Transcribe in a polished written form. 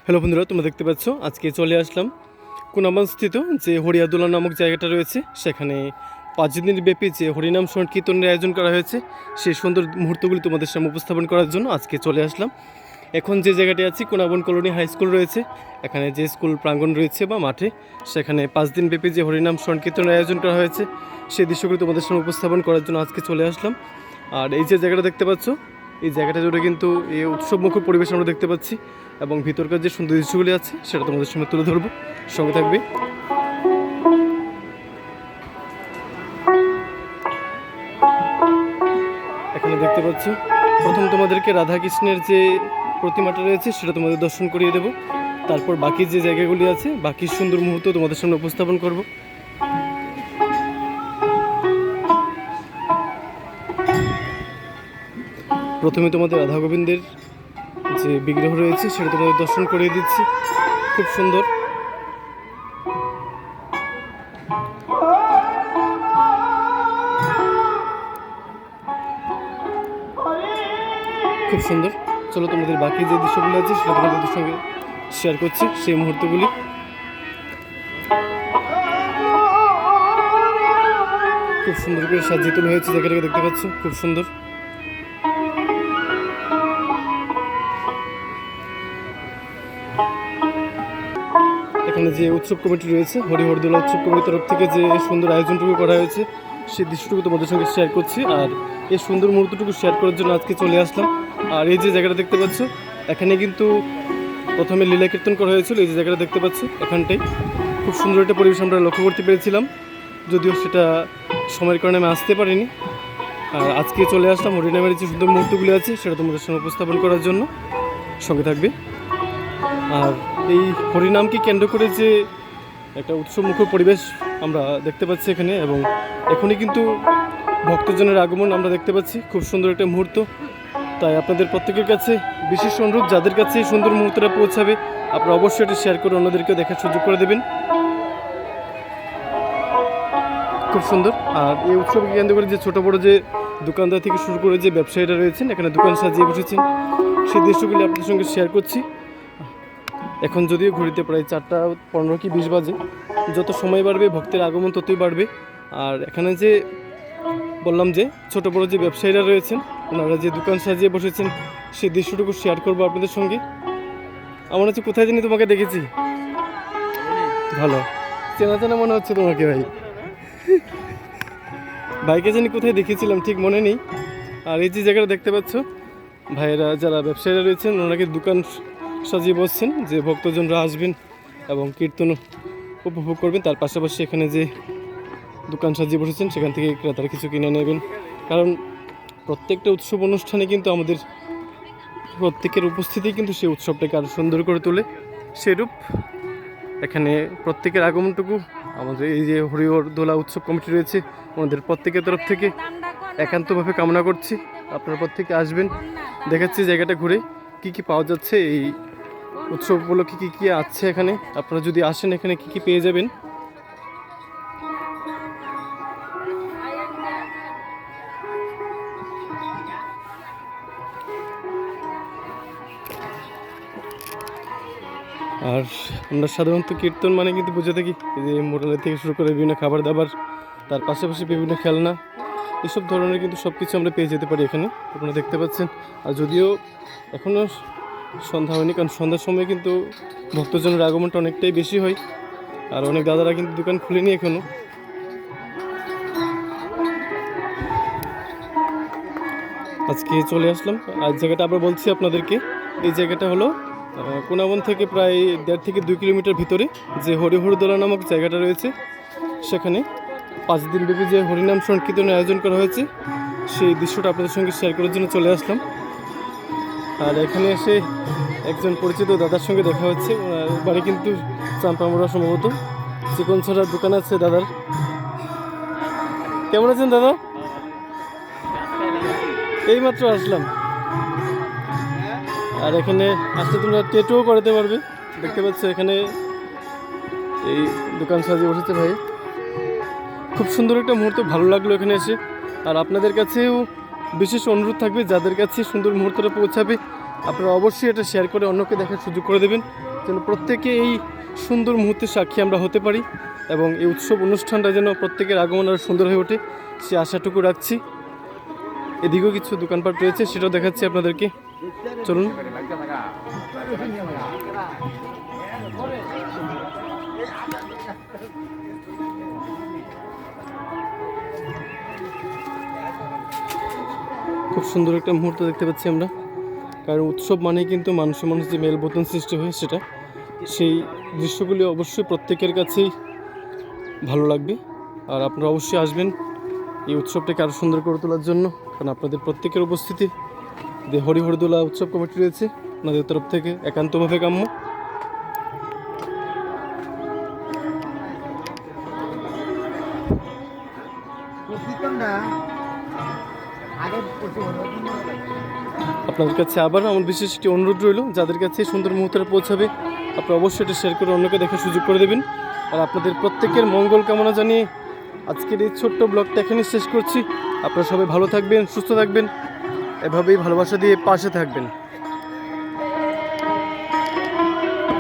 Hello বন্ধুরা, তোমরা দেখতে পাচ্ছ আজকে চলে আসলাম কুনাবানস্থিত যে হরিয়াদোলা নামক জায়গাটা রয়েছে। সেখানে 5 দিন ব্যাপী যে হরিনাম সংকীর্তনের আয়োজন করা হয়েছে, সেই সুন্দর মুহূর্তগুলি তোমাদের সামনে উপস্থাপন করার জন্য আজকে চলে আসলাম। এখন যে জায়গাটি আছি কুনাবন কলোনি হাই স্কুল রয়েছে, এখানে যে স্কুল প্রাঙ্গণ রয়েছে বা মাঠে, সেখানে 5 দিন ব্যাপী যে হরিনাম সংকীর্তনের আয়োজন করা হয়েছে সেই দৃশ্যগুলি তোমাদের সামনে উপস্থাপন করার জন্য আজকে চলে আসলাম। আর এই যে জায়গাটা দেখতে পাচ্ছ, এই জায়গাটা জুড়ে কিন্তু এই উৎসবমুখর পরিবেশ আমরা দেখতে পাচ্ছি এবং ভিতরকার যে সুন্দর দৃশ্যগুলি আছে সেটা তোমাদের সামনে তুলে ধরবো, সঙ্গে থাকবে। এখানে দেখতে পাচ্ছ প্রথম তোমাদেরকে রাধাকৃষ্ণের যে প্রতিমাটা রয়েছে সেটা তোমাদের দর্শন করিয়ে দেবো, তারপর বাকি যে জায়গাগুলি আছে বাকি সুন্দর মুহূর্ত তোমাদের সামনে উপস্থাপন করব। প্রথমে তোমাদের রাধা গোবিন্দের যে বিগ্রহ রয়েছে সেটা তোমাদের দর্শন করিয়ে দিচ্ছি, খুব সুন্দর। খুব সুন্দর। চলো তোমাদের বাকি যে দৃশ্যগুলো আছে সেটা তোমাদের সঙ্গে শেয়ার করছি, সেই মুহূর্তগুলি। খুব সুন্দর করে সাজিয়ে তোলা হয়েছে জায়গাটাকে, দেখতে পাচ্ছ খুব সুন্দর। এখানে যে উৎসব কমিটি রয়েছে, হরিহরদোলা উৎসব কমিটির তরফ থেকে যে সুন্দর আয়োজনটুকু করা হয়েছে সেই দৃশ্যটুকু তোমাদের সঙ্গে শেয়ার করছি। আর এই সুন্দর মুহূর্তটুকু শেয়ার করার জন্য আজকে চলে আসলাম। আর এই যে জায়গাটা দেখতে পাচ্ছ, এখানে কিন্তু প্রথমে লীলা কীর্তন করা হয়েছিল। এই যে জায়গাটা দেখতে পাচ্ছ, এখানটাই খুব সুন্দর একটা পরিবেশ আমরা লক্ষ্য করতে পেরেছিলাম, যদিও সেটা সময়ের কারণে আমি আসতে পারিনি। আর আজকে চলে আসলাম হরিনামের যে সুন্দর মুহূর্তগুলি আছে সেটা তোমাদের সঙ্গে উপস্থাপন করার জন্য, সঙ্গে থাকবে। আর এই হরিনামকে কেন্দ্র করে যে একটা উৎসবমুখর পরিবেশ আমরা দেখতে পাচ্ছি এখানে, এবং এখনই কিন্তু ভক্তজনের আগমন আমরা দেখতে পাচ্ছি, খুব সুন্দর একটা মুহূর্ত। তাই আপনাদের প্রত্যেকের কাছে বিশেষ অনুরোধ, যাদের কাছে এই সুন্দর মুহূর্তটা পৌঁছাবে আপনারা অবশ্যই এটা শেয়ার করে অন্যদেরকেও দেখার সুযোগ করে দেবেন। খুব সুন্দর। আর এই উৎসবকে কেন্দ্র করে যে ছোটো বড়ো যে দোকানদার থেকে শুরু করে যে ব্যবসায়ীরা রয়েছেন এখানে দোকান সাজিয়ে বসেছেন, সেই দৃশ্যগুলি আপনাদের সঙ্গে শেয়ার করছি। এখন যদিও ঘড়িতে প্রায় 4:15 কি 20 বাজে, যত সময় বাড়বে ভক্তের আগমন ততই বাড়বে। আর এখানে যে বললাম যে ছোটো বড়ো যে ব্যবসায়ীরা রয়েছেন ওনারা যে দোকান সাজিয়ে বসেছেন সেই দৃশ্যটুকু শেয়ার করবো আপনাদের সঙ্গে। আমার হচ্ছে কোথায় জানি তোমাকে দেখেছি, ভালো চেনা চেনা মনে হচ্ছে তোমাকে। ভাইকে জানি কোথায় দেখেছিলাম ঠিক মনে নেই। আর এই যে জায়গাটা দেখতে পাচ্ছ, ভাইয়েরা যারা ব্যবসায়ীরা রয়েছেন ওনাকে দোকান সাজিয়ে বসছেন যে ভক্তজনরা আসবেন এবং কীর্তন উপভোগ করবেন। তার পাশাপাশি এখানে যে দোকান সাজিয়ে বসেছেন সেখান থেকে ক্রেতারা কিছু কিনে নেবেন, কারণ প্রত্যেকটা উৎসব অনুষ্ঠানে কিন্তু আমাদের প্রত্যেকের উপস্থিতি কিন্তু সেই উৎসবটাকে আরও সুন্দর করে তোলে। সেরূপ এখানে প্রত্যেকের আগমনটুকু আমাদের এই যে হরিহরদোলা উৎসব কমিটি রয়েছে ওনাদের প্রত্যেকের তরফ থেকে একান্তভাবে কামনা করছি আপনারা প্রত্যেকে আসবেন। দেখাচ্ছি জায়গাটা ঘুরে কি কি পাওয়া যাচ্ছে, এই উৎসব উপলক্ষে কী কী আছে এখানে, আপনারা যদি আসেন এখানে কি কি পেয়ে যাবেন। আর আমরা সাধারণত কীর্তন মানে কিন্তু বুঝে থাকি যে মোটালের থেকে শুরু করে বিভিন্ন খাবার দাবার, তার পাশাপাশি বিভিন্ন খেলনা, এসব ধরনের কিন্তু সব কিছু আমরা পেয়ে যেতে পারি এখানে, আপনারা দেখতে পাচ্ছেন। আর যদিও এখনও সন্ধ্যা হয়নি, কারণ সন্ধ্যার সময় কিন্তু ভক্তজনের আগমনটা অনেকটাই বেশি হয়, আর অনেক দাদারা কিন্তু দোকান খুলেনি এখনও। আজকে চলে আসলাম। আর জায়গাটা আবার বলছি আপনাদেরকে, এই জায়গাটা হলো কোনাবন থেকে প্রায় 1.5 থেকে 2 কিলোমিটার ভিতরে যে হরিহরদোলা নামক জায়গাটা রয়েছে, সেখানে 5 দিন ব্যাপী যে হরিনাম সংকীর্তনের আয়োজন করা হয়েছে সেই দৃশ্যটা আপনাদের সঙ্গে শেয়ার করার জন্য চলে আসলাম। আর এখানে এসে একজন পরিচিত দাদার সঙ্গে দেখা হচ্ছে, বাড়ি কিন্তু চাম্পামোড়া সম্ভবত, চিকন ছড়ার দোকান আছে দাদার। কেমন আছেন দাদা? এইমাত্র আসলাম। আর এখানে আসলে তোমরা টেটুও করাতে পারবে, দেখতে পাচ্ছ এখানে এই দোকান সাজিয়ে বসেছে ভাই। খুব সুন্দর একটা মুহূর্ত, ভালো লাগলো এখানে এসে। আর আপনাদের কাছেও বিশেষ অনুরোধ থাকবে, যাদের কাছে সুন্দর মুহূর্তটা পৌঁছাবে আপনারা অবশ্যই এটা শেয়ার করে অন্যকে দেখার সুযোগ করে দেবেন, যেন প্রত্যেকে এই সুন্দর মুহূর্তের সাক্ষী আমরা হতে পারি এবং এই উৎসব অনুষ্ঠানটা যেন প্রত্যেকের আগমন আরও সুন্দর হয়ে ওঠে সে আশাটুকু রাখছি। এদিকেও কিছু দোকানপাট রয়েছে, সেটাও দেখাচ্ছি আপনাদেরকে, চলুন। খুব সুন্দর একটা মুহূর্ত দেখতে পাচ্ছি আমরা, কারণ উৎসব মানেই কিন্তু মানুষে মানুষ যে মেলবন্ধন সৃষ্টি হয় সেটা, সেই দৃশ্যগুলি অবশ্যই প্রত্যেকের কাছেই ভালো লাগবে। আর আপনারা অবশ্যই আসবেন এই উৎসবটাকে আরও সুন্দর করে তোলার জন্য, কারণ আপনাদের প্রত্যেকের উপস্থিতি যে হরিহরদোলা উৎসব কমিটি রয়েছে ওনাদের তরফ থেকে একান্তভাবে কাম্য। আপনাদের কাছে আবার আমার বিশেষ একটি অনুরোধ রইল, যাদের কাছে এই সুন্দর মুহূর্তটা পৌঁছাবে আপনারা অবশ্যই এটা শেয়ার করে অন্যকে দেখার সুযোগ করে দেবেন। আর আপনাদের প্রত্যেকের মঙ্গল কামনা জানিয়ে আজকের এই ছোট্ট ব্লগটা এখানে শেষ করছি। আপনারা সবাই ভালো থাকবেন, সুস্থ থাকবেন, এভাবেই ভালোবাসা দিয়ে পাশে থাকবেন।